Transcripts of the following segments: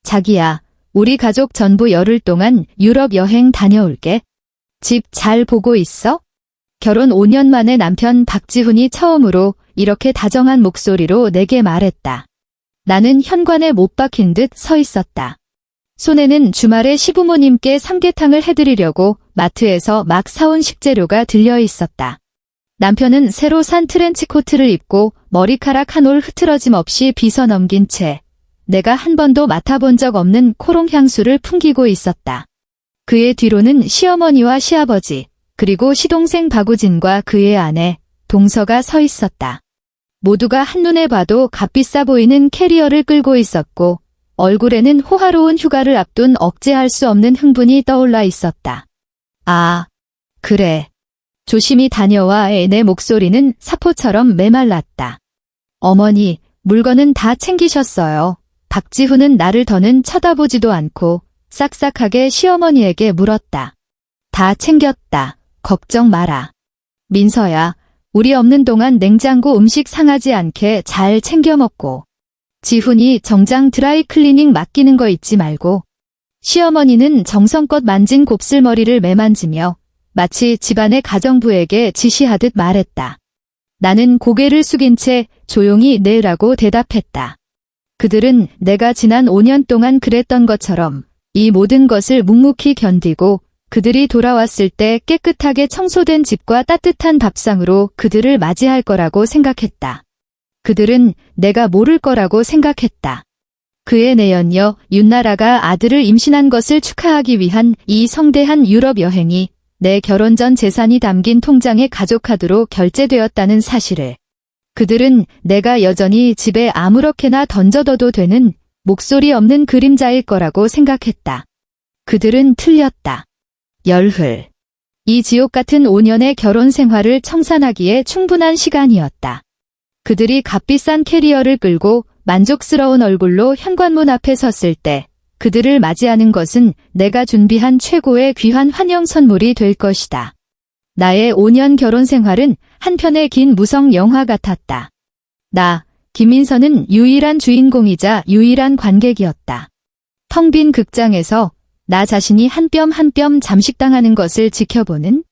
자기야, 우리 가족 전부 열흘 동안 유럽 여행 다녀올게. 집 잘 보고 있어? 결혼 5년 만에 남편 박지훈이 처음으로 이렇게 다정한 목소리로 내게 말했다. 나는 현관에 못 박힌 듯 서 있었다. 손에는 주말에 시부모님께 삼계탕을 해드리려고 마트에서 막 사온 식재료가 들려 있었다. 남편은 새로 산 트렌치코트를 입고 머리카락 한 올 흐트러짐 없이 빗어 넘긴 채 내가 한 번도 맡아본 적 없는 코롱 향수를 풍기고 있었다. 그의 뒤로는 시어머니와 시아버지, 그리고 시동생 박우진과 그의 아내, 동서가 서 있었다. 모두가 한눈에 봐도 값비싸 보이는 캐리어를 끌고 있었고 얼굴에는 호화로운 휴가를 앞둔 억제할 수 없는 흥분이 떠올라 있었다. 아, 그래. 조심히 다녀와의 내 목소리는 사포처럼 메말랐다. 어머니, 물건은 다 챙기셨어요. 박지훈은 나를 더는 쳐다보지도 않고 싹싹하게 시어머니에게 물었다. 다 챙겼다. 걱정 마라. 민서야, 우리 없는 동안 냉장고 음식 상하지 않게 잘 챙겨 먹고. 지훈이 정장 드라이 클리닝 맡기는 거 잊지 말고. 시어머니는 정성껏 만진 곱슬머리를 매만지며 마치 집안의 가정부에게 지시하듯 말했다. 나는 고개를 숙인 채 조용히 네라고 대답했다. 그들은 내가 지난 5년 동안 그랬던 것처럼 이 모든 것을 묵묵히 견디고 그들이 돌아왔을 때 깨끗하게 청소된 집과 따뜻한 밥상으로 그들을 맞이할 거라고 생각했다. 그들은 내가 모를 거라고 생각했다. 그의 내연녀 윤나라가 아들을 임신한 것을 축하하기 위한 이 성대한 유럽 여행이 내 결혼 전 재산이 담긴 통장에 가족카드로 결제되었다는 사실을. 그들은 내가 여전히 집에 아무렇게나 던져둬도 되는 목소리 없는 그림자일 거라고 생각했다. 그들은 틀렸다. 열흘. 이 지옥 같은 5년의 결혼 생활을 청산하기에 충분한 시간이었다. 그들이 값비싼 캐리어를 끌고 만족스러운 얼굴로 현관문 앞에 섰을 때 그들을 맞이하는 것은 내가 준비한 최고의 귀한 환영 선물이 될 것이다. 나의 5년 결혼 생활은 한 편의 긴 무성 영화 같았다. 나, 김민서는 유일한 주인공이자 유일한 관객이었다. 텅 빈 극장에서 나 자신이 한 뼘 한 뼘 잠식당하는 것을 지켜보는.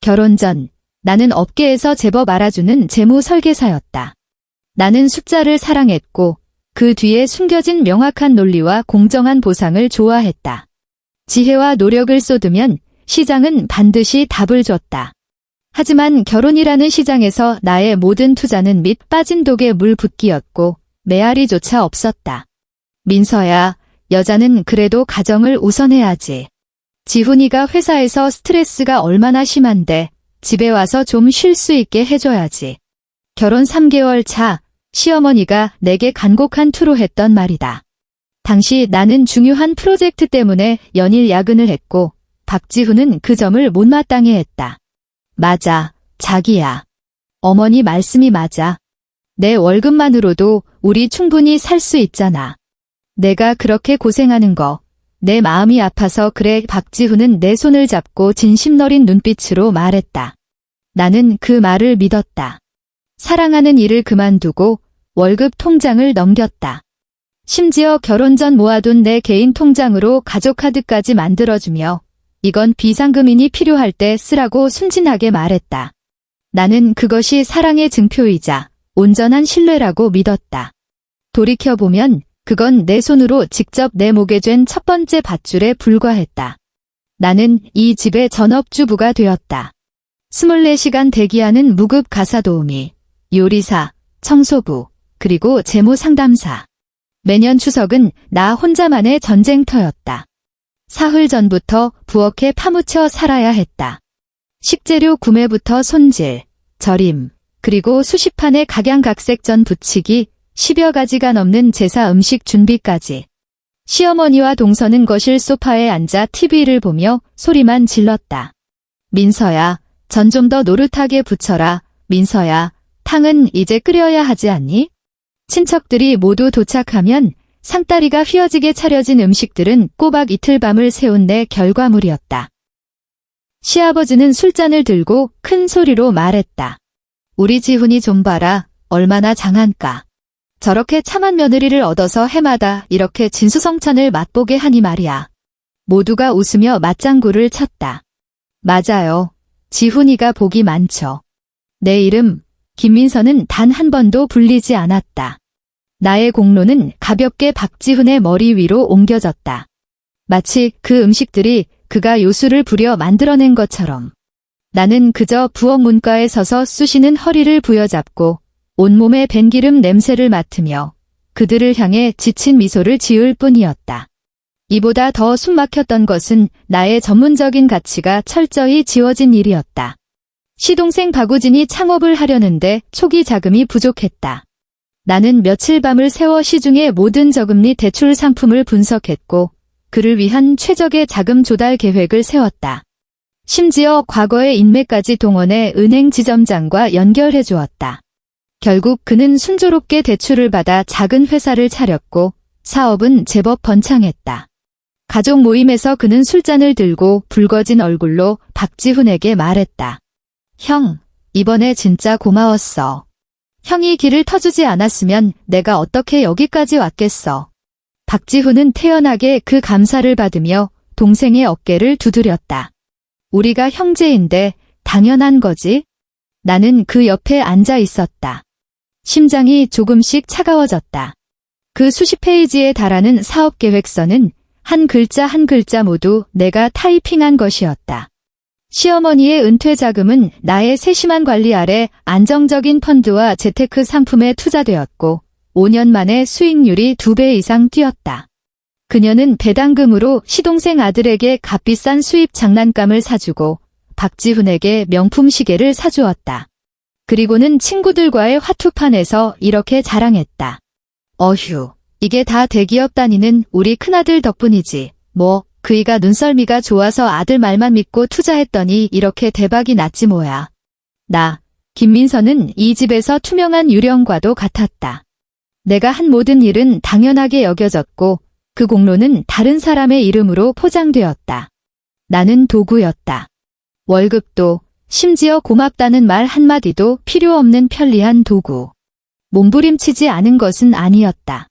결혼 전 나는 업계에서 제법 알아주는 재무 설계사였다. 나는 숫자를 사랑했고 그 뒤에 숨겨진 명확한 논리와 공정한 보상을 좋아했다. 지혜와 노력을 쏟으면 시장은 반드시 답을 줬다. 하지만 결혼이라는 시장에서 나의 모든 투자는 밑 빠진 독에 물 붓기였고 메아리조차 없었다. 민서야, 여자는 그래도 가정을 우선해야지. 지훈이가 회사에서 스트레스가 얼마나 심한데 집에 와서 좀 쉴 수 있게 해줘야지. 결혼 3개월 차, 시어머니가 내게 간곡한 투로 했던 말이다. 당시 나는 중요한 프로젝트 때문에 연일 야근을 했고 박지훈은 그 점을 못마땅해 했다. 맞아, 자기야. 어머니 말씀이 맞아. 내 월급만으로도 우리 충분히 살 수 있잖아. 내가 그렇게 고생하는 거, 내 마음이 아파서 그래. 박지훈은 내 손을 잡고 진심 어린 눈빛으로 말했다. 나는 그 말을 믿었다. 사랑하는 일을 그만두고 월급 통장을 넘겼다. 심지어 결혼 전 모아둔 내 개인 통장으로 가족카드까지 만들어주며 이건 비상금이니 필요할 때 쓰라고 순진하게 말했다. 나는 그것이 사랑의 증표이자 온전한 신뢰라고 믿었다. 돌이켜보면 그건 내 손으로 직접 내 목에 쥘 첫 번째 밧줄에 불과했다. 나는 이 집의 전업주부가 되었다. 24시간 대기하는 무급 가사도우미, 요리사, 청소부, 그리고 재무상담사. 매년 추석은 나 혼자만의 전쟁터였다. 사흘 전부터 부엌에 파묻혀 살아야 했다. 식재료 구매부터 손질, 절임, 그리고 수십 판의 각양각색전 부치기, 10여 가지가 넘는 제사 음식 준비까지. 시어머니와 동서는 거실 소파에 앉아 TV를 보며 소리만 질렀다. 민서야, 전 좀 더 노릇하게 부쳐라. 민서야, 탕은 이제 끓여야 하지 않니? 친척들이 모두 도착하면 상다리가 휘어지게 차려진 음식들은 꼬박 이틀 밤을 새운 내 결과물이었다. 시아버지는 술잔을 들고 큰 소리로 말했다. 우리 지훈이 좀 봐라. 얼마나 장한가. 저렇게 참한 며느리를 얻어서 해마다 이렇게 진수성찬을 맛보게 하니 말이야. 모두가 웃으며 맞장구를 쳤다. 맞아요. 지훈이가 복이 많죠. 내 이름 김민서는 단 한 번도 불리지 않았다. 나의 공로는 가볍게 박지훈의 머리 위로 옮겨졌다. 마치 그 음식들이 그가 요술을 부려 만들어낸 것처럼. 나는 그저 부엌 문가에 서서 쑤시는 허리를 부여잡고 온몸에 밴 기름 냄새를 맡으며 그들을 향해 지친 미소를 지을 뿐이었다. 이보다 더 숨막혔던 것은 나의 전문적인 가치가 철저히 지워진 일이었다. 시동생 박우진이 창업을 하려는데 초기 자금이 부족했다. 나는 며칠 밤을 새워 시중의 모든 저금리 대출 상품을 분석했고 그를 위한 최적의 자금 조달 계획을 세웠다. 심지어 과거의 인맥까지 동원해 은행 지점장과 연결해 주었다. 결국 그는 순조롭게 대출을 받아 작은 회사를 차렸고 사업은 제법 번창했다. 가족 모임에서 그는 술잔을 들고 붉어진 얼굴로 박지훈에게 말했다. 형, 이번에 진짜 고마웠어. 형이 길을 터주지 않았으면 내가 어떻게 여기까지 왔겠어. 박지훈은 태연하게 그 감사를 받으며 동생의 어깨를 두드렸다. 우리가 형제인데 당연한 거지? 나는 그 옆에 앉아 있었다. 심장이 조금씩 차가워졌다. 그 수십 페이지에 달하는 사업계획서는 한 글자 한 글자 모두 내가 타이핑한 것이었다. 시어머니의 은퇴 자금은 나의 세심한 관리 아래 안정적인 펀드와 재테크 상품에 투자되었고 5년 만에 수익률이 2배 이상 뛰었다. 그녀는 배당금으로 시동생 아들에게 값비싼 수입 장난감을 사주고 박지훈에게 명품 시계를 사주었다. 그리고는 친구들과의 화투판에서 이렇게 자랑했다. 어휴, 이게 다 대기업 다니는 우리 큰아들 덕분이지. 뭐 그이가 눈썰미가 좋아서 아들 말만 믿고 투자했더니 이렇게 대박이 났지 뭐야. 나, 김민서는 이 집에서 투명한 유령과도 같았다. 내가 한 모든 일은 당연하게 여겨졌고 그 공로는 다른 사람의 이름으로 포장되었다. 나는 도구였다. 월급도, 심지어 고맙다는 말 한마디도 필요 없는 편리한 도구. 몸부림치지 않은 것은 아니었다.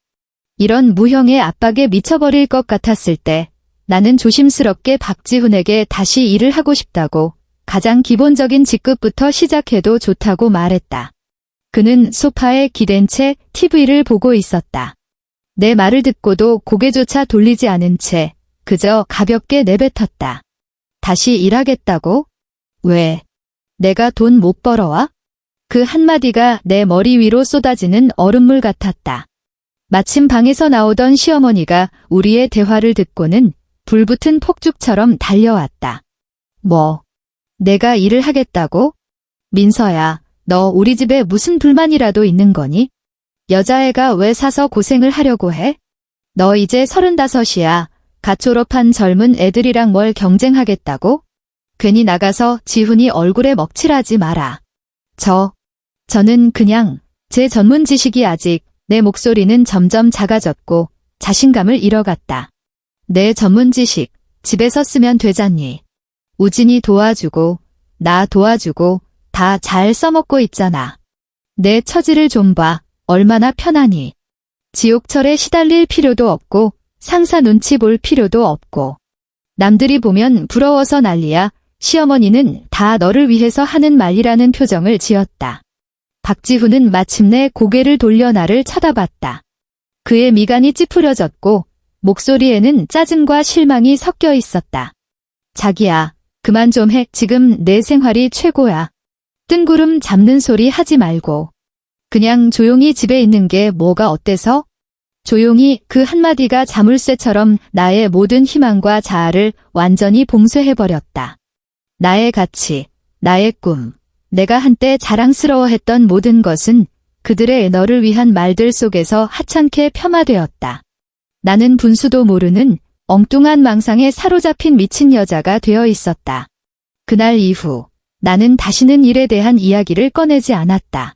이런 무형의 압박에 미쳐버릴 것 같았을 때 나는 조심스럽게 박지훈에게 다시 일을 하고 싶다고 가장 기본적인 직급부터 시작해도 좋다고 말했다. 그는 소파에 기댄 채 TV를 보고 있었다. 내 말을 듣고도 고개조차 돌리지 않은 채 그저 가볍게 내뱉었다. 다시 일하겠다고? 왜? 내가 돈 못 벌어와? 그 한마디가 내 머리 위로 쏟아지는 얼음물 같았다. 마침 방에서 나오던 시어머니가 우리의 대화를 듣고는 불붙은 폭죽처럼 달려왔다. 뭐? 내가 일을 하겠다고? 민서야, 너 우리 집에 무슨 불만이라도 있는 거니? 여자애가 왜 사서 고생을 하려고 해? 너 이제 35이야. 갓 졸업한 젊은 애들이랑 뭘 경쟁하겠다고? 괜히 나가서 지훈이 얼굴에 먹칠하지 마라. 저는 그냥 제 전문 지식이 아직 내 목소리는 점점 작아졌고 자신감을 잃어갔다. 내 전문 지식 집에서 쓰면 되잖니. 우진이 도와주고 나 도와주고 다 잘 써먹고 있잖아. 내 처지를 좀 봐. 얼마나 편하니. 지옥철에 시달릴 필요도 없고 상사 눈치 볼 필요도 없고. 남들이 보면 부러워서 난리야. 시어머니는 다 너를 위해서 하는 말이라는 표정을 지었다. 박지훈은 마침내 고개를 돌려 나를 쳐다봤다. 그의 미간이 찌푸려졌고 목소리에는 짜증과 실망이 섞여 있었다. 자기야, 그만 좀 해. 지금 내 생활이 최고야. 뜬구름 잡는 소리 하지 말고. 그냥 조용히 집에 있는 게 뭐가 어때서? 조용히 그 한마디가 자물쇠처럼 나의 모든 희망과 자아를 완전히 봉쇄해버렸다. 나의 가치, 나의 꿈, 내가 한때 자랑스러워했던 모든 것은 그들의 너를 위한 말들 속에서 하찮게 폄하되었다. 나는 분수도 모르는 엉뚱한 망상에 사로잡힌 미친 여자가 되어 있었다. 그날 이후 나는 다시는 일에 대한 이야기를 꺼내지 않았다.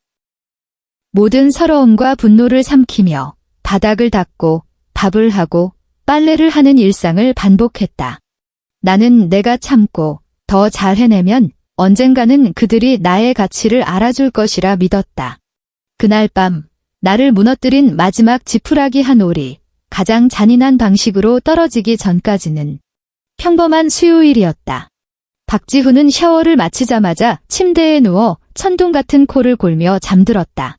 모든 서러움과 분노를 삼키며 바닥을 닦고 밥을 하고 빨래를 하는 일상을 반복했다. 나는 내가 참고 더 잘 해내면 언젠가는 그들이 나의 가치를 알아줄 것이라 믿었다. 그날 밤 나를 무너뜨린 마지막 지푸라기 한 올이 가장 잔인한 방식으로 떨어지기 전까지는 평범한 수요일이었다. 박지훈은 샤워를 마치자마자 침대에 누워 천둥 같은 코를 골며 잠들었다.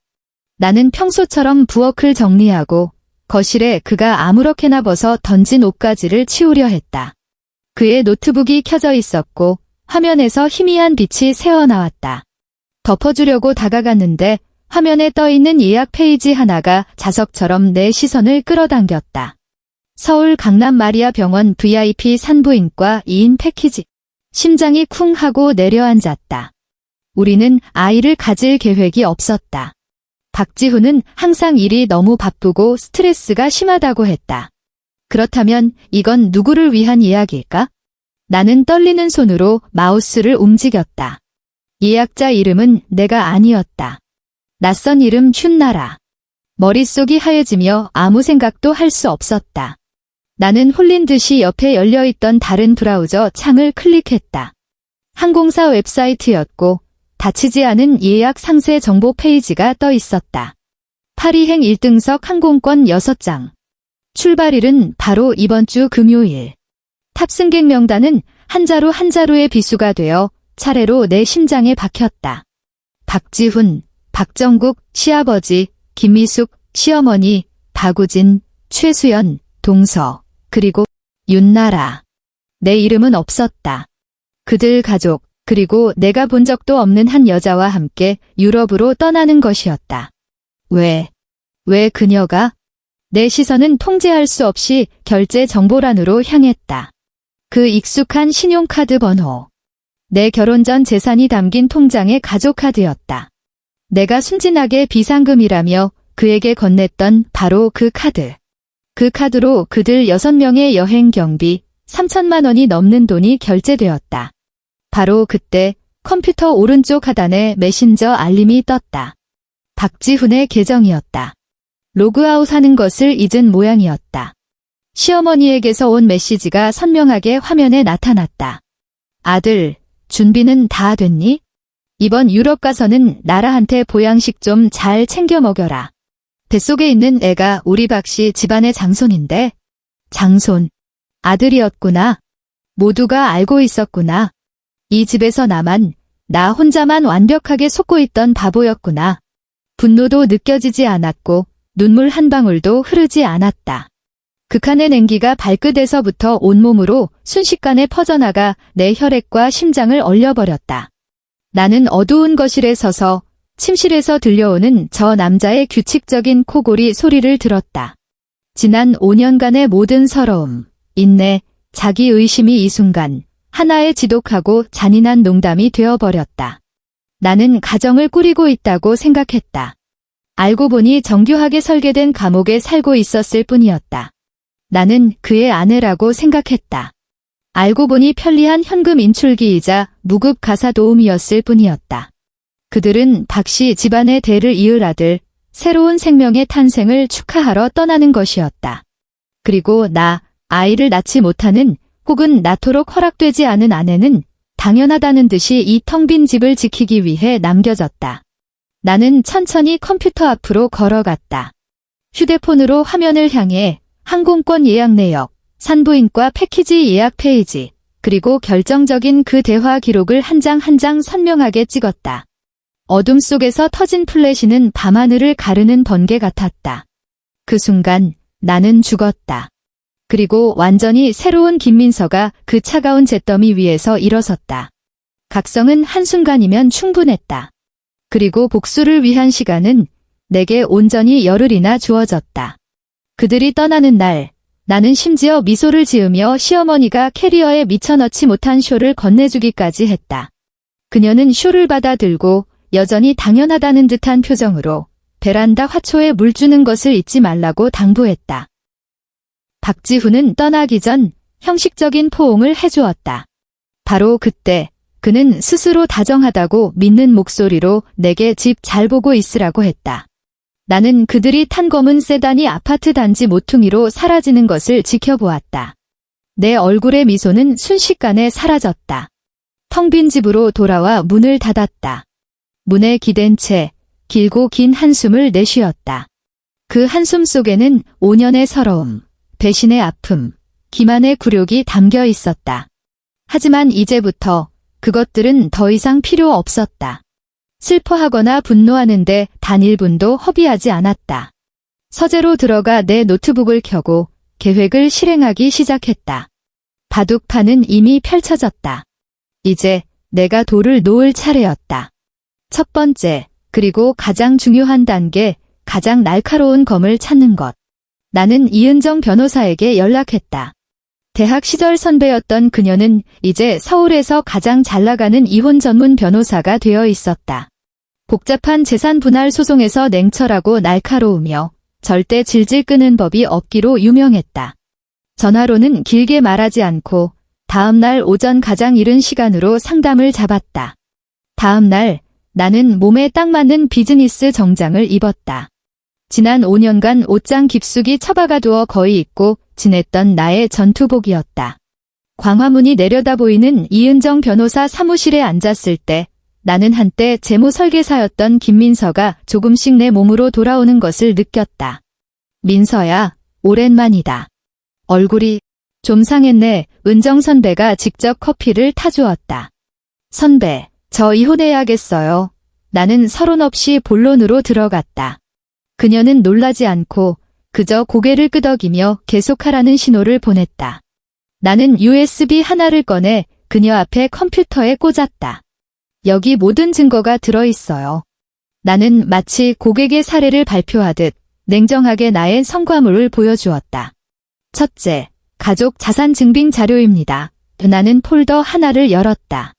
나는 평소처럼 부엌을 정리하고 거실에 그가 아무렇게나 벗어 던진 옷가지를 치우려 했다. 그의 노트북이 켜져 있었고 화면에서 희미한 빛이 새어나왔다. 덮어주려고 다가갔는데 화면에 떠있는 예약 페이지 하나가 자석처럼 내 시선을 끌어당겼다. 서울 강남 마리아 병원 VIP 산부인과 2인 패키지. 심장이 쿵 하고 내려앉았다. 우리는 아이를 가질 계획이 없었다. 박지훈은 항상 일이 너무 바쁘고 스트레스가 심하다고 했다. 그렇다면 이건 누구를 위한 예약일까? 나는 떨리는 손으로 마우스를 움직였다. 예약자 이름은 내가 아니었다. 낯선 이름 슌나라. 머릿속이 하얘지며 아무 생각도 할 수 없었다. 나는 홀린 듯이 옆에 열려있던 다른 브라우저 창을 클릭했다. 항공사 웹사이트였고 닫히지 않은 예약 상세 정보 페이지가 떠 있었다. 파리행 1등석 항공권 6장. 출발일은 바로 이번 주 금요일. 탑승객 명단은 한 자루 한 자루의 비수가 되어 차례로 내 심장에 박혔다. 박지훈, 박정국, 시아버지, 김미숙, 시어머니, 박우진, 최수연, 동서, 그리고 윤나라. 내 이름은 없었다. 그들 가족, 그리고 내가 본 적도 없는 한 여자와 함께 유럽으로 떠나는 것이었다. 왜 그녀가? 내 시선은 통제할 수 없이 결제 정보란으로 향했다. 그 익숙한 신용카드 번호. 내 결혼 전 재산이 담긴 통장의 가족카드였다. 내가 순진하게 비상금이라며 그에게 건넸던 바로 그 카드. 그 카드로 그들 6명의 여행 경비 3천만 원이 넘는 돈이 결제되었다. 바로 그때 컴퓨터 오른쪽 하단에 메신저 알림이 떴다. 박지훈의 계정이었다. 로그아웃하는 것을 잊은 모양이었다. 시어머니에게서 온 메시지가 선명하게 화면에 나타났다. 아들, 준비는 다 됐니? 이번 유럽 가서는 나라한테 보양식 좀 잘 챙겨 먹여라. 뱃속에 있는 애가 우리 박씨 집안의 장손인데. 장손. 아들이었구나. 모두가 알고 있었구나. 이 집에서 나 혼자만 완벽하게 속고 있던 바보였구나. 분노도 느껴지지 않았고 눈물 한 방울도 흐르지 않았다. 극한의 냉기가 발끝에서부터 온몸으로 순식간에 퍼져나가 내 혈액과 심장을 얼려버렸다. 나는 어두운 거실에 서서 침실에서 들려오는 저 남자의 규칙적인 코골이 소리를 들었다. 지난 5년간의 모든 서러움, 인내, 자기의심이 이 순간 하나의 지독하고 잔인한 농담이 되어버렸다. 나는 가정을 꾸리고 있다고 생각했다. 알고 보니 정교하게 설계된 감옥에 살고 있었을 뿐이었다. 나는 그의 아내라고 생각했다. 알고 보니 편리한 현금 인출기이자 무급 가사 도우미였을 뿐이었다. 그들은 박씨 집안의 대를 이을 아들, 새로운 생명의 탄생을 축하하러 떠나는 것이었다. 그리고 아이를 낳지 못하는 혹은 낳도록 허락되지 않은 아내는 당연하다는 듯이 이 텅 빈 집을 지키기 위해 남겨졌다. 나는 천천히 컴퓨터 앞으로 걸어갔다. 휴대폰으로 화면을 향해 항공권 예약 내역, 산부인과 패키지 예약 페이지, 그리고 결정적인 그 대화 기록을 한 장 한 장 선명하게 찍었다. 어둠 속에서 터진 플래시는 밤하늘을 가르는 번개 같았다. 그 순간 나는 죽었다. 그리고 완전히 새로운 김민서가 그 차가운 잿더미 위에서 일어섰다. 각성은 한순간이면 충분했다. 그리고 복수를 위한 시간은 내게 온전히 열흘이나 주어졌다. 그들이 떠나는 날, 나는 심지어 미소를 지으며 시어머니가 캐리어에 미쳐넣지 못한 쇼를 건네주기까지 했다. 그녀는 쇼를 받아들고 여전히 당연하다는 듯한 표정으로 베란다 화초에 물 주는 것을 잊지 말라고 당부했다. 박지훈은 떠나기 전 형식적인 포옹을 해주었다. 바로 그때 그는 스스로 다정하다고 믿는 목소리로 내게 집 잘 보고 있으라고 했다. 나는 그들이 탄 검은 세단이 아파트 단지 모퉁이로 사라지는 것을 지켜보았다. 내 얼굴의 미소는 순식간에 사라졌다. 텅 빈 집으로 돌아와 문을 닫았다. 문에 기댄 채 길고 긴 한숨을 내쉬었다. 그 한숨 속에는 5년의 서러움, 배신의 아픔, 기만의 굴욕이 담겨 있었다. 하지만 이제부터 그것들은 더 이상 필요 없었다. 슬퍼하거나 분노하는데 단 1분도 허비하지 않았다. 서재로 들어가 내 노트북을 켜고 계획을 실행하기 시작했다. 바둑판은 이미 펼쳐졌다. 이제 내가 돌을 놓을 차례였다. 첫 번째, 그리고 가장 중요한 단계, 가장 날카로운 검을 찾는 것. 나는 이은정 변호사에게 연락했다. 대학 시절 선배였던 그녀는 이제 서울에서 가장 잘나가는 이혼 전문 변호사가 되어 있었다. 복잡한 재산 분할 소송에서 냉철하고 날카로우며 절대 질질 끄는 법이 없기로 유명했다. 전화로는 길게 말하지 않고 다음 날 오전 가장 이른 시간으로 상담을 잡았다. 다음 날 나는 몸에 딱 맞는 비즈니스 정장을 입었다. 지난 5년간 옷장 깊숙이 처박아 두어 거의 잊고 지냈던 나의 전투복이었다. 광화문이 내려다 보이는 이은정 변호사 사무실에 앉았을 때 나는 한때 재무 설계사였던 김민서가 조금씩 내 몸으로 돌아오는 것을 느꼈다. 민서야, 오랜만이다. 얼굴이 좀 상했네. 은정 선배가 직접 커피를 타주었다. 선배, 저 이혼해야겠어요. 나는 서론 없이 본론으로 들어갔다. 그녀는 놀라지 않고 그저 고개를 끄덕이며 계속하라는 신호를 보냈다. 나는 USB 하나를 꺼내 그녀 앞에 컴퓨터에 꽂았다. 여기 모든 증거가 들어있어요. 나는 마치 고객의 사례를 발표하듯 냉정하게 나의 성과물을 보여주었다. 첫째, 가족 자산 증빙 자료입니다. 나는 폴더 하나를 열었다.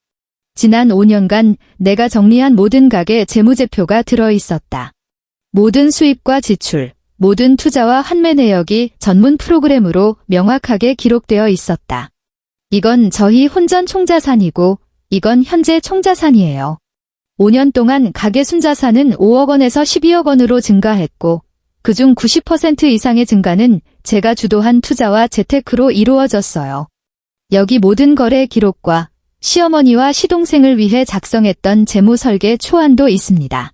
지난 5년간 내가 정리한 모든 가게 재무제표가 들어있었다. 모든 수입과 지출, 모든 투자와 환매 내역이 전문 프로그램으로 명확하게 기록되어 있었다. 이건 저희 혼전 총자산이고 이건 현재 총자산이에요. 5년 동안 가계 순자산은 5억 원에서 12억 원으로 증가했고 그중 90% 이상의 증가는 제가 주도한 투자와 재테크로 이루어졌어요. 여기 모든 거래 기록과 시어머니와 시동생을 위해 작성했던 재무 설계 초안도 있습니다.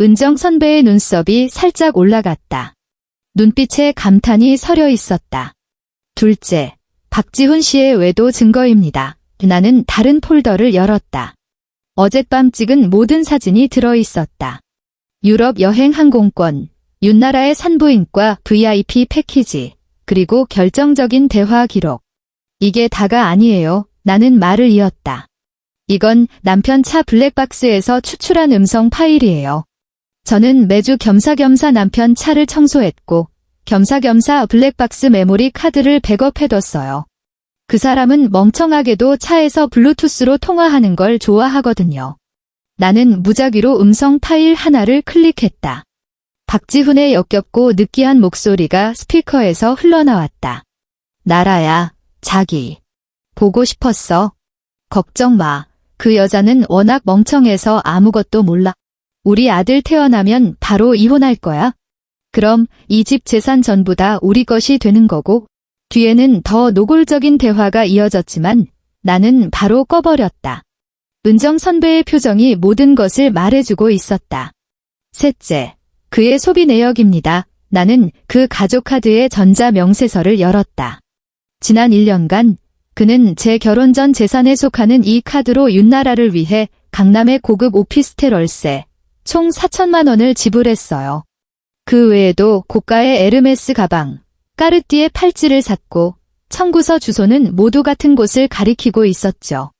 은정 선배의 눈썹이 살짝 올라갔다. 눈빛에 감탄이 서려 있었다. 둘째, 박지훈 씨의 외도 증거입니다. 나는 다른 폴더를 열었다. 어젯밤 찍은 모든 사진이 들어있었다. 유럽 여행 항공권, 윤나라의 산부인과 VIP 패키지, 그리고 결정적인 대화 기록. 이게 다가 아니에요. 나는 말을 이었다. 이건 남편 차 블랙박스에서 추출한 음성 파일이에요. 저는 매주 겸사겸사 남편 차를 청소했고 겸사겸사 블랙박스 메모리 카드를 백업해뒀어요. 그 사람은 멍청하게도 차에서 블루투스로 통화하는 걸 좋아하거든요. 나는 무작위로 음성 파일 하나를 클릭했다. 박지훈의 역겹고 느끼한 목소리가 스피커에서 흘러나왔다. 나라야, 자기. 보고 싶었어. 걱정 마. 그 여자는 워낙 멍청해서 아무것도 몰라. 우리 아들 태어나면 바로 이혼할 거야. 그럼 이 집 재산 전부 다 우리 것이 되는 거고. 뒤에는 더 노골적인 대화가 이어졌지만 나는 바로 꺼버렸다. 은정 선배의 표정이 모든 것을 말해주고 있었다. 셋째, 그의 소비 내역입니다. 나는 그 가족 카드의 전자 명세서를 열었다. 지난 1년간 그는 제 결혼 전 재산에 속하는 이 카드로 윤나라를 위해 강남의 고급 오피스텔 월세 총 4천만 원을 지불했어요. 그 외에도 고가의 에르메스 가방, 까르띠에 팔찌를 샀고 청구서 주소는 모두 같은 곳을 가리키고 있었죠.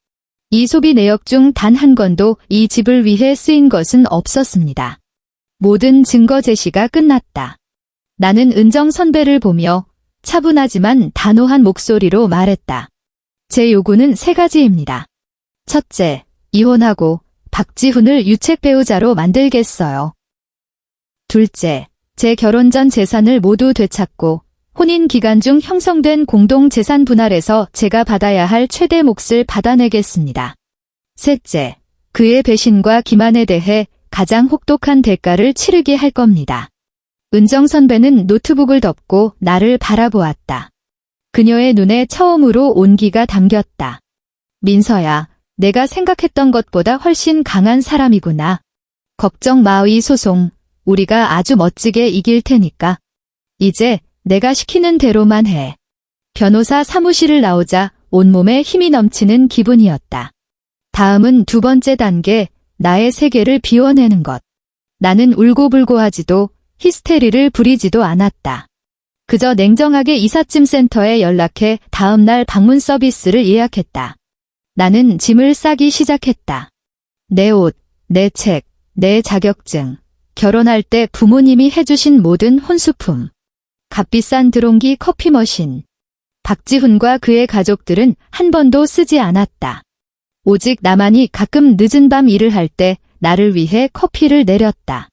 이 소비 내역 중 단 한 건도 이 집을 위해 쓰인 것은 없었습니다. 모든 증거 제시가 끝났다. 나는 은정 선배를 보며 차분하지만 단호한 목소리로 말했다. 제 요구는 3가지입니다. 첫째, 이혼하고 박지훈을 유책 배우자로 만들겠어요. 둘째, 제 결혼 전 재산을 모두 되찾고 혼인 기간 중 형성된 공동 재산 분할에서 제가 받아야 할 최대 몫을 받아내겠습니다. 셋째, 그의 배신과 기만에 대해 가장 혹독한 대가를 치르게 할 겁니다. 은정 선배는 노트북을 덮고 나를 바라보았다. 그녀의 눈에 처음으로 온기가 담겼다. 민서야, 내가 생각했던 것보다 훨씬 강한 사람이구나. 걱정 마, 이 소송. 우리가 아주 멋지게 이길 테니까. 이제 내가 시키는 대로만 해. 변호사 사무실을 나오자 온몸에 힘이 넘치는 기분이었다. 다음은 두 번째 단계, 나의 세계를 비워내는 것. 나는 울고불고하지도 히스테리를 부리지도 않았다. 그저 냉정하게 이삿짐 센터에 연락해 다음 날 방문 서비스를 예약했다. 나는 짐을 싸기 시작했다. 내 옷, 내 책, 내 자격증, 결혼할 때 부모님이 해주신 모든 혼수품, 값비싼 드론기 커피 머신. 박지훈과 그의 가족들은 한 번도 쓰지 않았다. 오직 나만이 가끔 늦은 밤 일을 할 때 나를 위해 커피를 내렸다.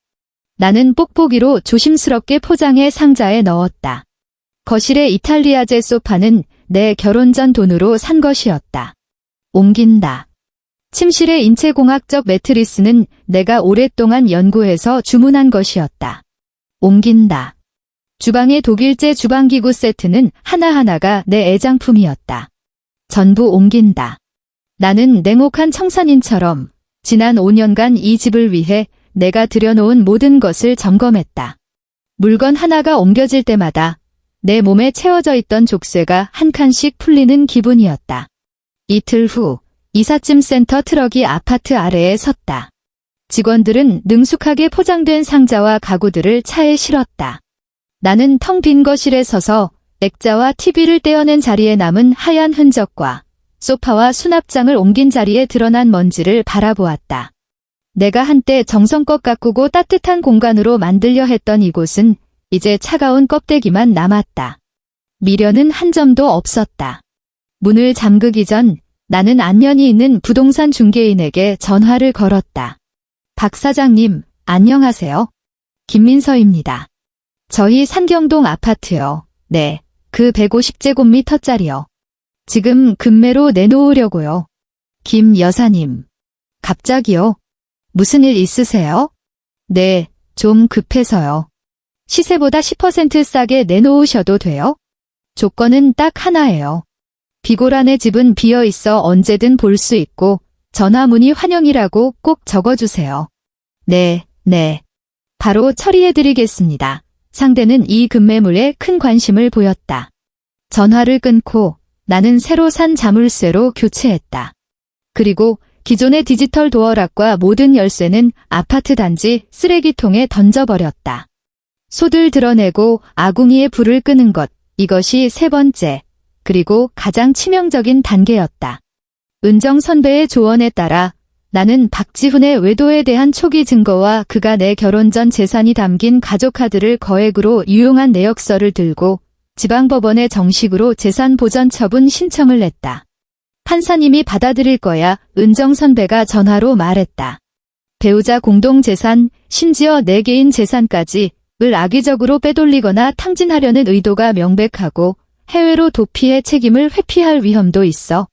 나는 뽁뽁이로 조심스럽게 포장해 상자에 넣었다. 거실의 이탈리아제 소파는 내 결혼 전 돈으로 산 것이었다. 옮긴다. 침실의 인체공학적 매트리스는 내가 오랫동안 연구해서 주문한 것이었다. 옮긴다. 주방의 독일제 주방기구 세트는 하나하나가 내 애장품이었다. 전부 옮긴다. 나는 냉혹한 청산인처럼 지난 5년간 이 집을 위해 내가 들여놓은 모든 것을 점검했다. 물건 하나가 옮겨질 때마다 내 몸에 채워져 있던 족쇄가 한 칸씩 풀리는 기분이었다. 이틀 후 이삿짐 센터 트럭이 아파트 아래에 섰다. 직원들은 능숙하게 포장된 상자와 가구들을 차에 실었다. 나는 텅 빈 거실에 서서 액자와 TV를 떼어낸 자리에 남은 하얀 흔적과 소파와 수납장을 옮긴 자리에 드러난 먼지를 바라보았다. 내가 한때 정성껏 가꾸고 따뜻한 공간으로 만들려 했던 이곳은 이제 차가운 껍데기만 남았다. 미련은 한 점도 없었다. 문을 잠그기 전 나는 안면이 있는 부동산 중개인에게 전화를 걸었다. 박 사장님, 안녕하세요. 김민서입니다. 저희 산경동 아파트요. 네, 그 150제곱미터짜리요. 지금 급매로 내놓으려고요. 김 여사님. 갑자기요? 무슨 일 있으세요? 네, 좀 급해서요. 시세보다 10% 싸게 내놓으셔도 돼요? 조건은 딱 하나예요. 비고란의 집은 비어 있어 언제든 볼 수 있고 전화 문의 환영이라고 꼭 적어주세요. 네, 네. 바로 처리해드리겠습니다. 상대는 이 급매물에 큰 관심을 보였다. 전화를 끊고 나는 새로 산 자물쇠로 교체했다. 그리고 기존의 디지털 도어락과 모든 열쇠는 아파트 단지 쓰레기통에 던져버렸다. 소들 드러내고 아궁이에 불을 끄는 것, 이것이 세 번째, 그리고 가장 치명적인 단계였다. 은정 선배의 조언에 따라 나는 박지훈의 외도에 대한 초기 증거와 그가 내 결혼 전 재산이 담긴 가족카드를 거액으로 유용한 내역서를 들고 지방법원에 정식으로 재산 보전 처분 신청을 냈다. 판사님이 받아들일 거야, 은정 선배가 전화로 말했다. 배우자 공동재산, 심지어 내 개인 재산까지 을 악의적으로 빼돌리거나 탕진하려는 의도가 명백하고 해외로 도피해 책임을 회피할 위험도 있어.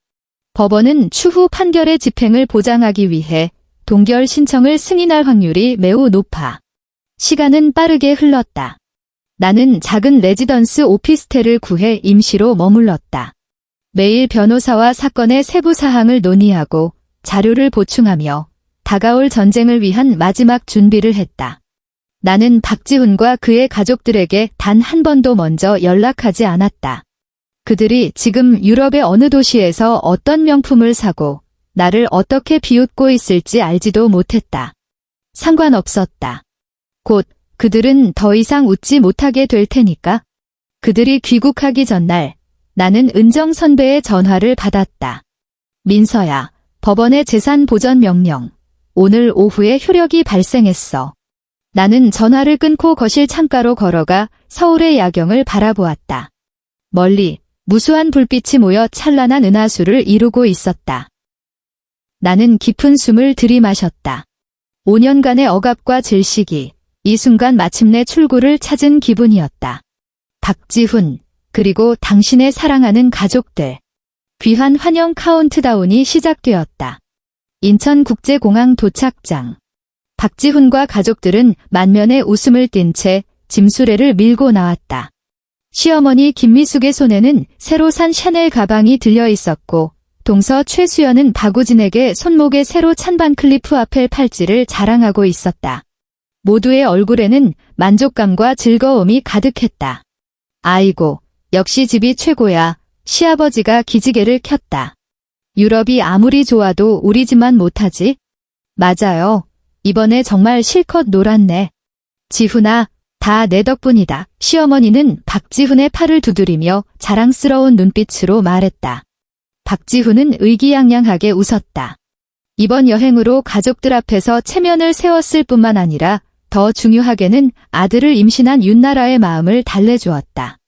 법원은 추후 판결의 집행을 보장하기 위해 동결 신청을 승인할 확률이 매우 높아. 시간은 빠르게 흘렀다. 나는 작은 레지던스 오피스텔을 구해 임시로 머물렀다. 매일 변호사와 사건의 세부 사항을 논의하고 자료를 보충하며 다가올 전쟁을 위한 마지막 준비를 했다. 나는 박지훈과 그의 가족들에게 단 한 번도 먼저 연락하지 않았다. 그들이 지금 유럽의 어느 도시에서 어떤 명품을 사고 나를 어떻게 비웃고 있을지 알지도 못했다. 상관없었다. 곧 그들은 더 이상 웃지 못하게 될 테니까. 그들이 귀국하기 전날 나는 은정 선배의 전화를 받았다. 민서야, 법원의 재산 보전 명령. 오늘 오후에 효력이 발생했어. 나는 전화를 끊고 거실 창가로 걸어가 서울의 야경을 바라보았다. 멀리 무수한 불빛이 모여 찬란한 은하수를 이루고 있었다. 나는 깊은 숨을 들이마셨다. 5년간의 억압과 질식이 이 순간 마침내 출구를 찾은 기분이었다. 박지훈, 그리고 당신의 사랑하는 가족들. 귀한 환영 카운트다운이 시작되었다. 인천국제공항 도착장. 박지훈과 가족들은 만면에 웃음을 띤 채 짐수레를 밀고 나왔다. 시어머니 김미숙의 손에는 새로 산 샤넬 가방이 들려 있었고 동서 최수연은 박우진에게 손목에 새로 찬 반클리프 아펠 팔찌를 자랑하고 있었다. 모두의 얼굴에는 만족감과 즐거움이 가득했다. 아이고, 역시 집이 최고야. 시아버지가 기지개를 켰다. 유럽이 아무리 좋아도 우리 집만 못하지? 맞아요. 이번에 정말 실컷 놀았네. 지훈아, 다 내 덕분이다. 시어머니는 박지훈의 팔을 두드리며 자랑스러운 눈빛으로 말했다. 박지훈은 의기양양하게 웃었다. 이번 여행으로 가족들 앞에서 체면을 세웠을 뿐만 아니라 더 중요하게는 아들을 임신한 윤나라의 마음을 달래주었다.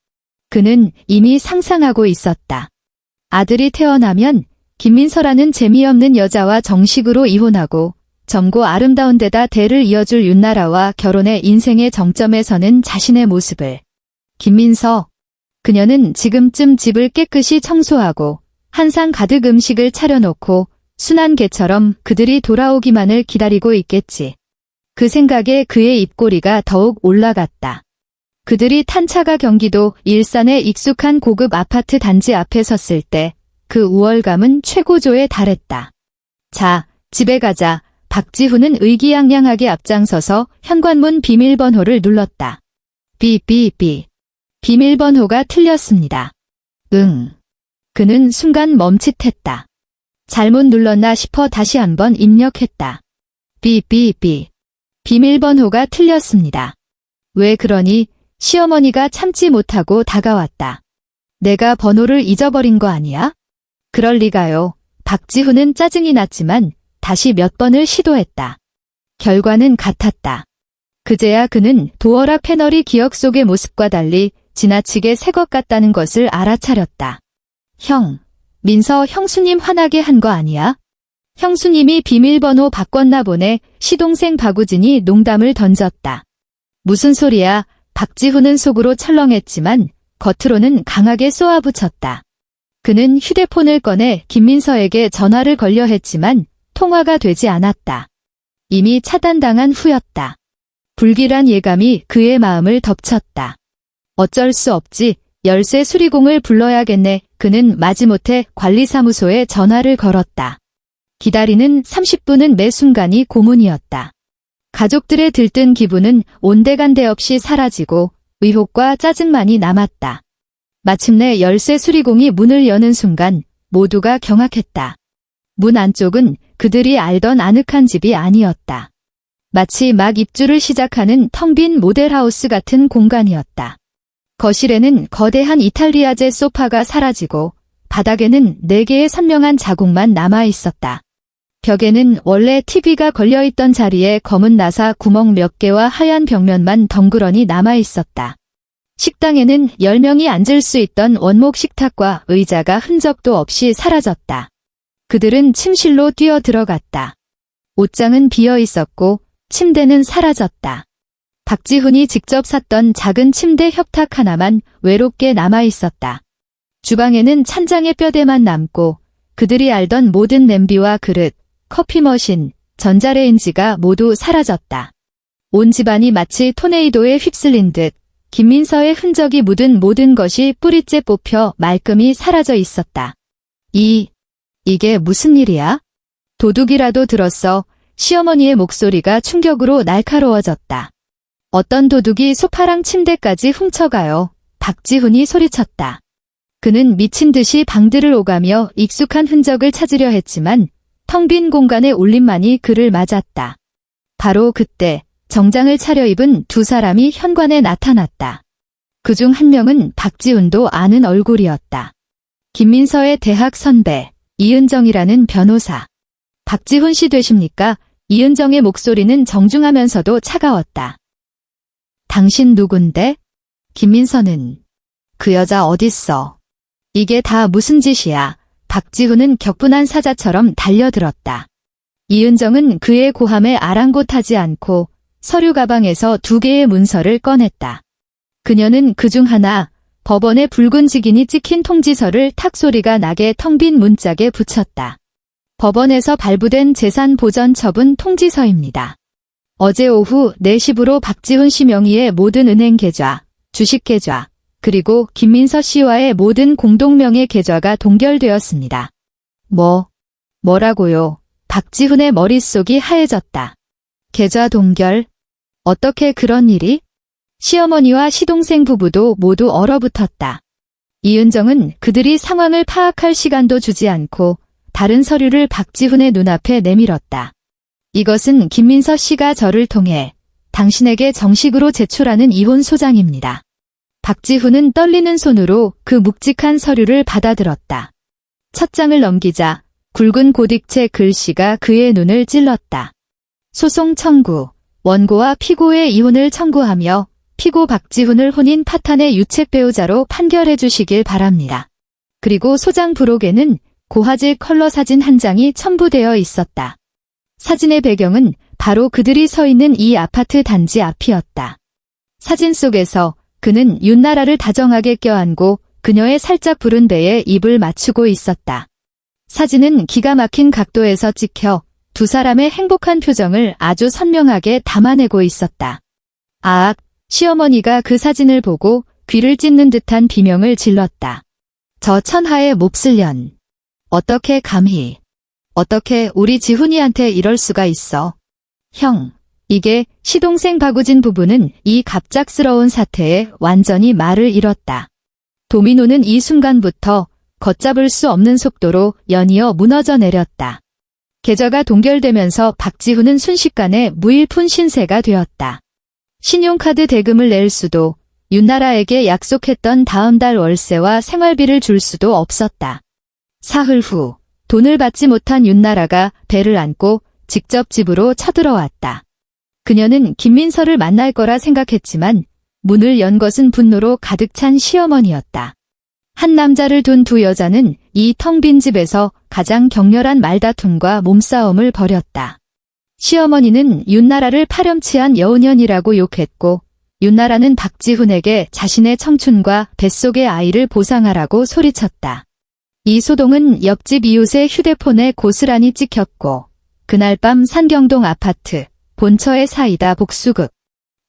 그는 이미 상상하고 있었다. 아들이 태어나면 김민서라는 재미없는 여자와 정식으로 이혼하고 젊고 아름다운 데다 대를 이어줄 윤나라와 결혼해 인생의 정점에 서는 자신의 모습을. 김민서. 그녀는 지금쯤 집을 깨끗이 청소하고 한상 가득 음식을 차려놓고 순한 개처럼 그들이 돌아오기만을 기다리고 있겠지. 그 생각에 그의 입꼬리가 더욱 올라갔다. 그들이 탄 차가 경기도 일산의 익숙한 고급 아파트 단지 앞에 섰을 때 그 우월감은 최고조에 달했다. 자, 집에 가자. 박지훈은 의기양양하게 앞장서서 현관문 비밀번호를 눌렀다. 삐삐삐. 비밀번호가 틀렸습니다. 응. 그는 순간 멈칫했다. 잘못 눌렀나 싶어 다시 한번 입력했다. 삐삐삐. 비밀번호가 틀렸습니다. 왜 그러니? 시어머니가 참지 못하고 다가왔다. 내가 번호를 잊어버린 거 아니야? 그럴 리가요. 박지훈은 짜증이 났지만 다시 몇 번을 시도했다. 결과는 같았다. 그제야 그는 도어라 패널이 기억 속의 모습과 달리 지나치게 새 것 같다는 것을 알아차렸다. 형, 민서 형수님 화나게 한 거 아니야? 형수님이 비밀번호 바꿨나 보네. 시동생 박우진이 농담을 던졌다. 무슨 소리야? 박지훈은 속으로 철렁했지만 겉으로는 강하게 쏘아붙였다. 그는 휴대폰을 꺼내 김민서에게 전화를 걸려 했지만 통화가 되지 않았다. 이미 차단당한 후였다. 불길한 예감이 그의 마음을 덮쳤다. 어쩔 수 없지. 열쇠 수리공을 불러야겠네. 그는 마지못해 관리사무소에 전화를 걸었다. 기다리는 30분은 매 순간이 고문이었다. 가족들의 들뜬 기분은 온데간데 없이 사라지고 의혹과 짜증만이 남았다. 마침내 열쇠 수리공이 문을 여는 순간 모두가 경악했다. 문 안쪽은 그들이 알던 아늑한 집이 아니었다. 마치 막 입주를 시작하는 텅 빈 모델하우스 같은 공간이었다. 거실에는 거대한 이탈리아제 소파가 사라지고 바닥에는 4개의 선명한 자국만 남아 있었다. 벽에는 원래 TV가 걸려있던 자리에 검은 나사 구멍 몇 개와 하얀 벽면만 덩그러니 남아 있었다. 식당에는 10명이 앉을 수 있던 원목 식탁과 의자가 흔적도 없이 사라졌다. 그들은 침실로 뛰어 들어갔다. 옷장은 비어 있었고 침대는 사라졌다. 박지훈이 직접 샀던 작은 침대 협탁 하나만 외롭게 남아 있었다. 주방에는 찬장의 뼈대만 남고 그들이 알던 모든 냄비와 그릇, 커피 머신, 전자레인지가 모두 사라졌다. 온 집안이 마치 토네이도에 휩쓸린 듯 김민서의 흔적이 묻은 모든 것이 뿌리째 뽑혀 말끔히 사라져 있었다. 이게 무슨 일이야? 도둑이라도 들었어. 시어머니의 목소리가 충격으로 날카로워졌다. 어떤 도둑이 소파랑 침대까지 훔쳐가요. 박지훈이 소리쳤다. 그는 미친 듯이 방들을 오가며 익숙한 흔적을 찾으려 했지만 텅 빈 공간의 울림만이 그를 맞았다. 바로 그때 정장을 차려입은 2 사람이 현관에 나타났다. 그중 한 명은 박지훈도 아는 얼굴이었다. 김민서의 대학 선배, 이은정이라는 변호사. 박지훈 씨 되십니까? 이은정의 목소리는 정중하면서도 차가웠다. 당신 누군데? 김민서는 그 여자 어딨어? 이게 다 무슨 짓이야? 박지훈은 격분한 사자처럼 달려들었다. 이은정은 그의 고함에 아랑곳하지 않고 서류 가방에서 2개의 문서를 꺼냈다. 그녀는 그중 하나, 법원의 붉은 직인이 찍힌 통지서를 탁 소리가 나게 텅 빈 문짝에 붙였다. 법원에서 발부된 재산 보전 처분 통지서입니다. 어제 오후 4시부로 박지훈 씨 명의의 모든 은행 계좌, 주식 계좌, 그리고 김민서 씨와의 모든 공동명의 계좌가 동결되었습니다. 뭐라고요? 박지훈의 머릿속이 하얘졌다. 계좌 동결? 어떻게 그런 일이? 시어머니와 시동생 부부도 모두 얼어붙었다. 이은정은 그들이 상황을 파악할 시간도 주지 않고 다른 서류를 박지훈의 눈앞에 내밀었다. 이것은 김민서 씨가 저를 통해 당신에게 정식으로 제출하는 이혼 소장입니다. 박지훈은 떨리는 손으로 그 묵직한 서류를 받아들었다. 첫 장을 넘기자 굵은 고딕체 글씨가 그의 눈을 찔렀다. 소송 청구, 원고와 피고의 이혼을 청구하며 피고 박지훈을 혼인 파탄의 유책 배우자로 판결해 주시길 바랍니다. 그리고 소장 부록에는 고화질 컬러 사진 한 장이 첨부되어 있었다. 사진의 배경은 바로 그들이 서 있는 이 아파트 단지 앞이었다. 사진 속에서 그는 윤나라를 다정하게 껴안고 그녀의 살짝 부른 배에 입을 맞추고 있었다. 사진은 기가 막힌 각도에서 찍혀 두 사람의 행복한 표정을 아주 선명하게 담아내고 있었다. 아악, 시어머니가 그 사진을 보고 귀를 찢는 듯한 비명을 질렀다. 저 천하의 몹쓸 년. 어떻게 감히. 어떻게 우리 지훈이한테 이럴 수가 있어. 형, 이게 시동생 박우진 부부는 이 갑작스러운 사태에 완전히 말을 잃었다. 도미노는 이 순간부터 걷잡을 수 없는 속도로 연이어 무너져 내렸다. 계좌가 동결되면서 박지훈은 순식간에 무일푼 신세가 되었다. 신용카드 대금을 낼 수도, 윤나라에게 약속했던 다음 달 월세와 생활비를 줄 수도 없었다. 사흘 후 돈을 받지 못한 윤나라가 배를 안고 직접 집으로 쳐들어왔다. 그녀는 김민서를 만날 거라 생각했지만 문을 연 것은 분노로 가득 찬 시어머니였다. 한 남자를 둔 두 여자는 이 텅 빈 집에서 가장 격렬한 말다툼과 몸싸움을 벌였다. 시어머니는 윤나라를 파렴치한 여우년이라고 욕했고 윤나라는 박지훈에게 자신의 청춘과 뱃속의 아이를 보상하라고 소리쳤다. 이 소동은 옆집 이웃의 휴대폰에 고스란히 찍혔고 그날 밤 산경동 아파트 본처의 사이다 복수극.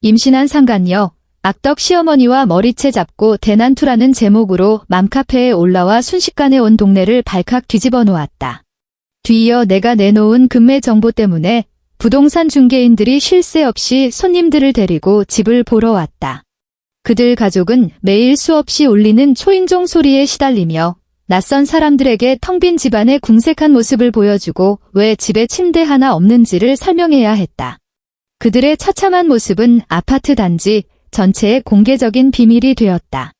임신한 상간녀 악덕 시어머니와 머리채 잡고 대난투라는 제목으로 맘카페에 올라와 순식간에 온 동네를 발칵 뒤집어 놓았다. 뒤이어 내가 내놓은 금매 정보 때문에 부동산 중개인들이 쉴 새 없이 손님들을 데리고 집을 보러 왔다. 그들 가족은 매일 수없이 울리는 초인종 소리에 시달리며 낯선 사람들에게 텅 빈 집안의 궁색한 모습을 보여주고 왜 집에 침대 하나 없는지를 설명해야 했다. 그들의 처참한 모습은 아파트 단지 전체의 공개적인 비밀이 되었다.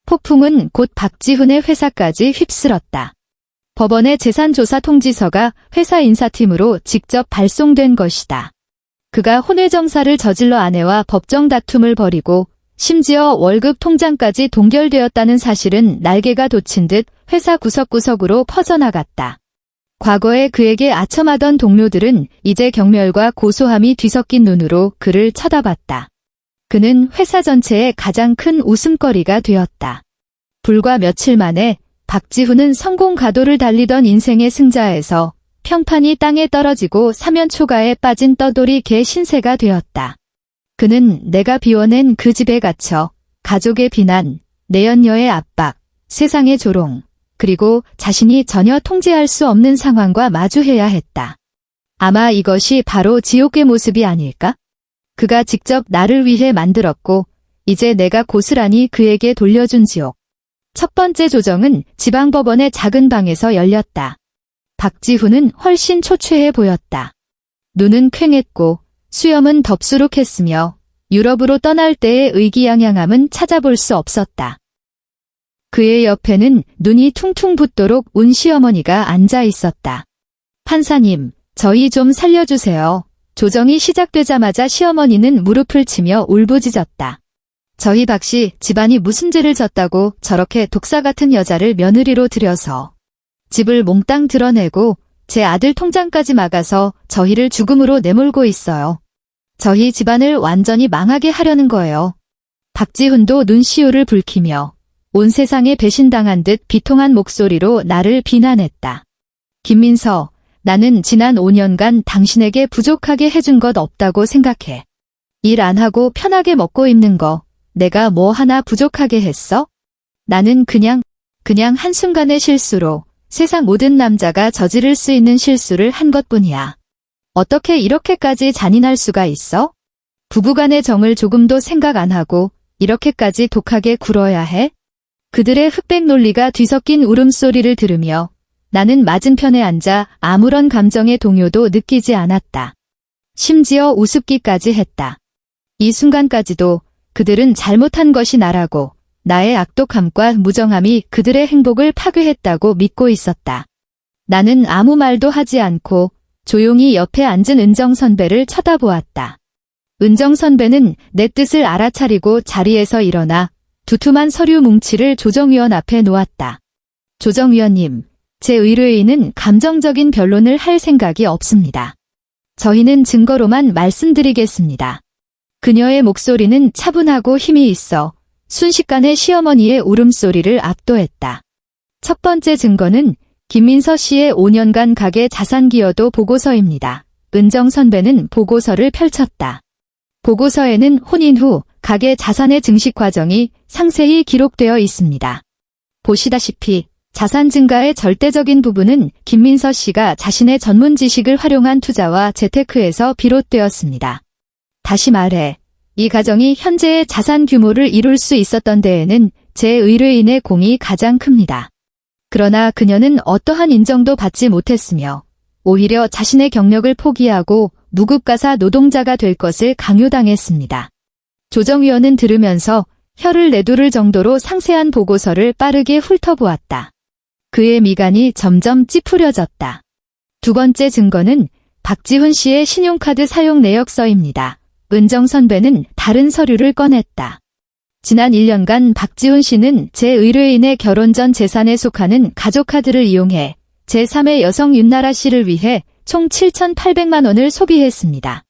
폭풍은 곧 박지훈의 회사까지 휩쓸었다. 법원의 재산조사 통지서가 회사 인사팀으로 직접 발송된 것이다. 그가 혼외정사를 저질러 아내와 법정 다툼을 벌이고 심지어 월급 통장까지 동결되었다는 사실은 날개가 돋친 듯 회사 구석구석으로 퍼져나갔다. 과거에 그에게 아첨하던 동료들은 이제 경멸과 고소함이 뒤섞인 눈으로 그를 쳐다봤다. 그는 회사 전체의 가장 큰 웃음거리가 되었다. 불과 며칠 만에 박지훈은 성공 가도를 달리던 인생의 승자에서 평판이 땅에 떨어지고 사면초가에 빠진 떠돌이 개 신세가 되었다. 그는 내가 비워낸 그 집에 갇혀 가족의 비난, 내연녀의 압박, 세상의 조롱, 그리고 자신이 전혀 통제할 수 없는 상황과 마주해야 했다. 아마 이것이 바로 지옥의 모습이 아닐까? 그가 직접 나를 위해 만들었고 이제 내가 고스란히 그에게 돌려준 지옥. 첫 번째 조정은 지방법원의 작은 방에서 열렸다. 박지훈은 훨씬 초췌해 보였다. 눈은 퀭했고 수염은 덥수룩했으며 유럽으로 떠날 때의 의기양양함은 찾아볼 수 없었다. 그의 옆에는 눈이 퉁퉁 붓도록 운 시어머니가 앉아 있었다. 판사님, 저희 좀 살려주세요. 조정이 시작되자마자 시어머니는 무릎을 치며 울부짖었다. 저희 박씨 집안이 무슨 죄를 졌다고 저렇게 독사 같은 여자를 며느리로 들여서 집을 몽땅 드러내고 제 아들 통장까지 막아서 저희를 죽음으로 내몰고 있어요. 저희 집안을 완전히 망하게 하려는 거예요. 박지훈도 눈시울을 붉히며 온 세상에 배신당한 듯 비통한 목소리로 나를 비난했다. 김민서, 나는 지난 5년간 당신에게 부족하게 해준 것 없다고 생각해. 일 안 하고 편하게 먹고 입는 거 내가 뭐 하나 부족하게 했어? 나는 그냥 한순간의 실수로 세상 모든 남자가 저지를 수 있는 실수를 한 것뿐이야. 어떻게 이렇게까지 잔인할 수가 있어? 부부간의 정을 조금도 생각 안 하고 이렇게까지 독하게 굴어야 해? 그들의 흑백 논리가 뒤섞인 울음소리를 들으며 나는 맞은편에 앉아 아무런 감정의 동요도 느끼지 않았다. 심지어 우습기까지 했다. 이 순간까지도 그들은 잘못한 것이 나라고 나의 악독함과 무정함이 그들의 행복을 파괴했다고 믿고 있었다. 나는 아무 말도 하지 않고 조용히 옆에 앉은 은정 선배를 쳐다보았다. 은정 선배는 내 뜻을 알아차리고 자리에서 일어나 두툼한 서류 뭉치를 조정위원 앞에 놓았다. 조정위원님, 제 의뢰인은 감정적인 변론을 할 생각이 없습니다. 저희는 증거로만 말씀드리겠습니다. 그녀의 목소리는 차분하고 힘이 있어 순식간에 시어머니의 울음소리를 압도했다. 첫 번째 증거는 김민서 씨의 5년간 가계 자산 기여도 보고서입니다. 은정 선배는 보고서를 펼쳤다. 보고서에는 혼인 후 가계 자산의 증식 과정이 상세히 기록되어 있습니다. 보시다시피 자산 증가의 절대적인 부분은 김민서 씨가 자신의 전문 지식을 활용한 투자와 재테크에서 비롯되었습니다. 다시 말해, 이 가정이 현재의 자산 규모를 이룰 수 있었던 데에는 제 의뢰인의 공이 가장 큽니다. 그러나 그녀는 어떠한 인정도 받지 못했으며 오히려 자신의 경력을 포기하고 무급가사 노동자가 될 것을 강요당했습니다. 조정위원은 들으면서 혀를 내두를 정도로 상세한 보고서를 빠르게 훑어보았다. 그의 미간이 점점 찌푸려졌다. 두 번째 증거는 박지훈 씨의 신용카드 사용 내역서입니다. 은정 선배는 다른 서류를 꺼냈다. 지난 1년간 박지훈 씨는 제 의뢰인의 결혼 전 재산에 속하는 가족카드를 이용해 제3의 여성 윤나라 씨를 위해 총 7,800만 원을 소비했습니다.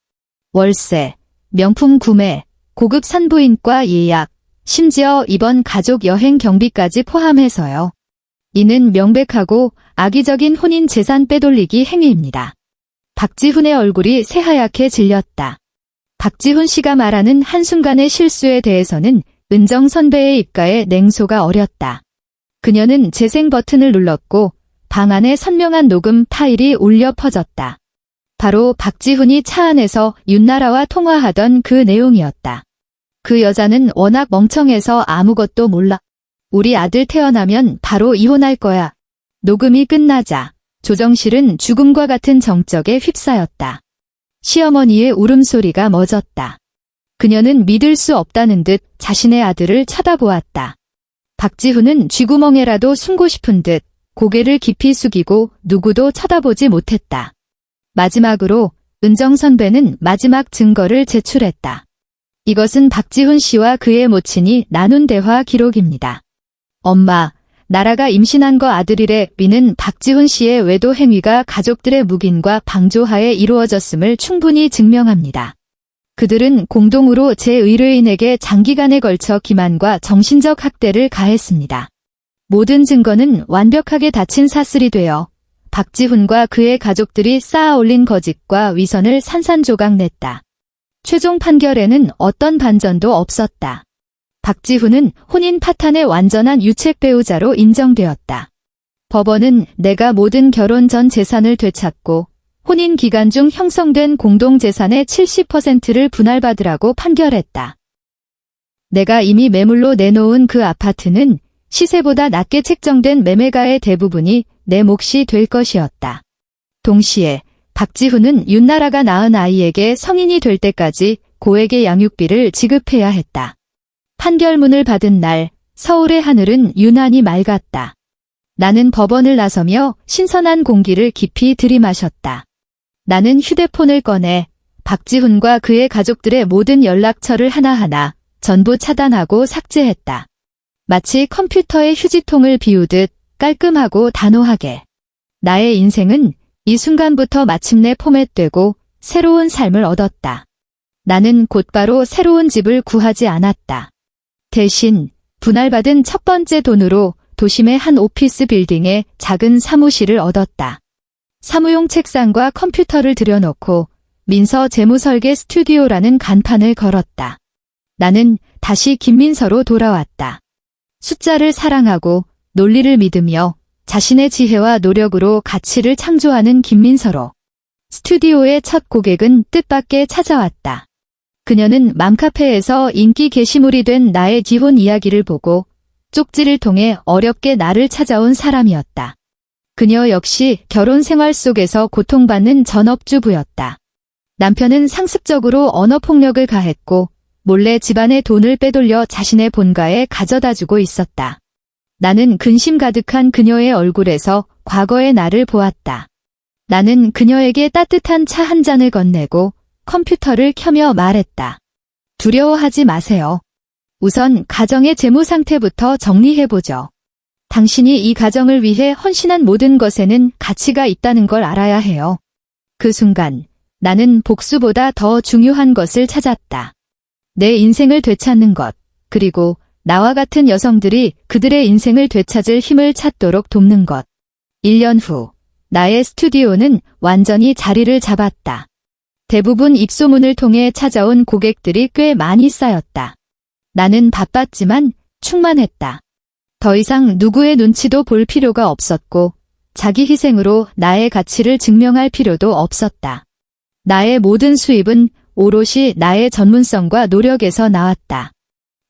월세, 명품 구매, 고급 산부인과 예약, 심지어 이번 가족 여행 경비까지 포함해서요. 이는 명백하고 악의적인 혼인 재산 빼돌리기 행위입니다. 박지훈의 얼굴이 새하얗게 질렸다. 박지훈 씨가 말하는 한순간의 실수에 대해서는 은정 선배의 입가에 냉소가 어렸다. 그녀는 재생 버튼을 눌렀고 방 안에 선명한 녹음 파일이 울려 퍼졌다. 바로 박지훈이 차 안에서 윤나라와 통화하던 그 내용이었다. 그 여자는 워낙 멍청해서 아무것도 몰라. 우리 아들 태어나면 바로 이혼할 거야. 녹음이 끝나자 조정실은 죽음과 같은 정적에 휩싸였다. 시어머니의 울음소리가 멎었다. 그녀는 믿을 수 없다는 듯 자신의 아들을 쳐다보았다. 박지훈은 쥐구멍에라도 숨고 싶은 듯 고개를 깊이 숙이고 누구도 쳐다보지 못했다. 마지막으로 은정 선배는 마지막 증거를 제출했다. 이것은 박지훈 씨와 그의 모친이 나눈 대화 기록입니다. 엄마, 나라가 임신한 거 아들이래. 미는 박지훈 씨의 외도 행위가 가족들의 묵인과 방조하에 이루어졌음을 충분히 증명합니다. 그들은 공동으로 제 의뢰인에게 장기간에 걸쳐 기만과 정신적 학대를 가했습니다. 모든 증거는 완벽하게 닫힌 사슬이 되어 박지훈과 그의 가족들이 쌓아 올린 거짓과 위선을 산산조각 냈다. 최종 판결에는 어떤 반전도 없었다. 박지훈은 혼인 파탄의 완전한 유책 배우자로 인정되었다. 법원은 내가 모든 결혼 전 재산을 되찾고 혼인 기간 중 형성된 공동재산의 70%를 분할받으라고 판결했다. 내가 이미 매물로 내놓은 그 아파트는 시세보다 낮게 책정된 매매가의 대부분이 내 몫이 될 것이었다. 동시에 박지훈은 윤나라가 낳은 아이에게 성인이 될 때까지 고액의 양육비를 지급해야 했다. 판결문을 받은 날 서울의 하늘은 유난히 맑았다. 나는 법원을 나서며 신선한 공기를 깊이 들이마셨다. 나는 휴대폰을 꺼내 박지훈과 그의 가족들의 모든 연락처를 하나하나 전부 차단하고 삭제했다. 마치 컴퓨터의 휴지통을 비우듯 깔끔하고 단호하게. 나의 인생은 이 순간부터 마침내 포맷되고 새로운 삶을 얻었다. 나는 곧바로 새로운 집을 구하지 않았다. 대신 분할받은 첫 번째 돈으로 도심의 한 오피스 빌딩에 작은 사무실을 얻었다. 사무용 책상과 컴퓨터를 들여놓고 민서 재무설계 스튜디오라는 간판을 걸었다. 나는 다시 김민서로 돌아왔다. 숫자를 사랑하고 논리를 믿으며 자신의 지혜와 노력으로 가치를 창조하는 김민서로 스튜디오의 첫 고객은 뜻밖의 찾아왔다. 그녀는 맘카페에서 인기 게시물이 된 나의 기혼 이야기를 보고 쪽지를 통해 어렵게 나를 찾아온 사람이었다. 그녀 역시 결혼 생활 속에서 고통받는 전업주부였다. 남편은 상습적으로 언어폭력을 가했고 몰래 집안의 돈을 빼돌려 자신의 본가에 가져다주고 있었다. 나는 근심 가득한 그녀의 얼굴에서 과거의 나를 보았다. 나는 그녀에게 따뜻한 차 한 잔을 건네고 컴퓨터를 켜며 말했다. 두려워하지 마세요. 우선 가정의 재무 상태부터 정리해보죠. 당신이 이 가정을 위해 헌신한 모든 것에는 가치가 있다는 걸 알아야 해요. 그 순간 나는 복수보다 더 중요한 것을 찾았다. 내 인생을 되찾는 것, 그리고 나와 같은 여성들이 그들의 인생을 되찾을 힘을 찾도록 돕는 것. 1년 후, 나의 스튜디오는 완전히 자리를 잡았다. 대부분 입소문을 통해 찾아온 고객들이 꽤 많이 쌓였다. 나는 바빴지만 충만했다. 더 이상 누구의 눈치도 볼 필요가 없었고, 자기 희생으로 나의 가치를 증명할 필요도 없었다. 나의 모든 수입은 오롯이 나의 전문성과 노력에서 나왔다.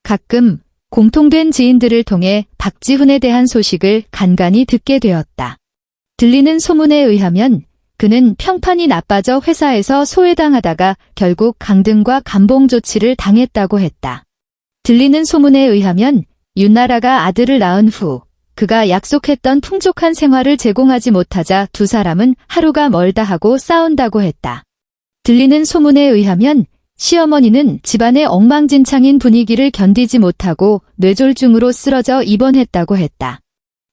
가끔 공통된 지인들을 통해 박지훈에 대한 소식을 간간히 듣게 되었다. 들리는 소문에 의하면 그는 평판이 나빠져 회사에서 소외당하다가 결국 강등과 감봉 조치를 당했다고 했다. 들리는 소문에 의하면 윤나라가 아들을 낳은 후 그가 약속했던 풍족한 생활을 제공하지 못하자 두 사람은 하루가 멀다 하고 싸운다고 했다. 들리는 소문에 의하면 시어머니는 집안의 엉망진창인 분위기를 견디지 못하고 뇌졸중으로 쓰러져 입원했다고 했다.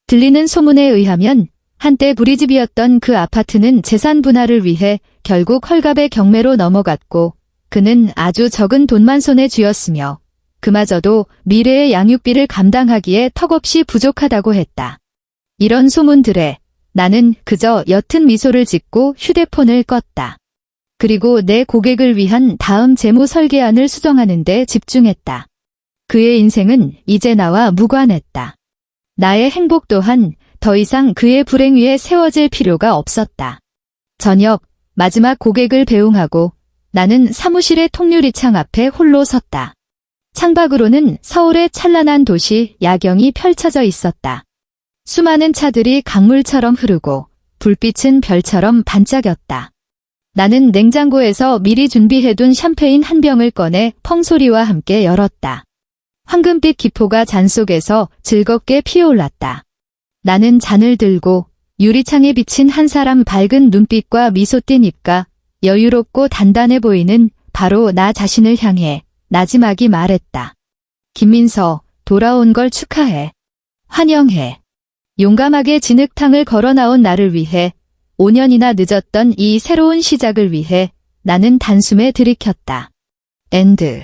들리는 소문에 의하면 한때 부리집이었던 그 아파트는 재산 분할을 위해 결국 헐갑의 경매로 넘어갔고 그는 아주 적은 돈만 손에 쥐었으며 그마저도 미래의 양육비를 감당하기에 턱없이 부족하다고 했다. 이런 소문들에 나는 그저 옅은 미소를 짓고 휴대폰을 껐다. 그리고 내 고객을 위한 다음 재무 설계안을 수정하는 데 집중했다. 그의 인생은 이제 나와 무관했다. 나의 행복 또한 더 이상 그의 불행 위에 세워질 필요가 없었다. 저녁 마지막 고객을 배웅하고 나는 사무실의 통유리창 앞에 홀로 섰다. 창밖으로는 서울의 찬란한 도시 야경이 펼쳐져 있었다. 수많은 차들이 강물처럼 흐르고 불빛은 별처럼 반짝였다. 나는 냉장고에서 미리 준비해둔 샴페인 한 병을 꺼내 펑소리와 함께 열었다. 황금빛 기포가 잔 속에서 즐겁게 피어올랐다. 나는 잔을 들고 유리창에 비친 한 사람 밝은 눈빛과 미소 띤 입과 여유롭고 단단해 보이는 바로 나 자신을 향해 나지막이 말했다. 김민서, 돌아온 걸 축하해. 환영해. 용감하게 진흙탕을 걸어 나온 나를 위해 5년이나 늦었던 이 새로운 시작을 위해 나는 단숨에 들이켰다. 엔드.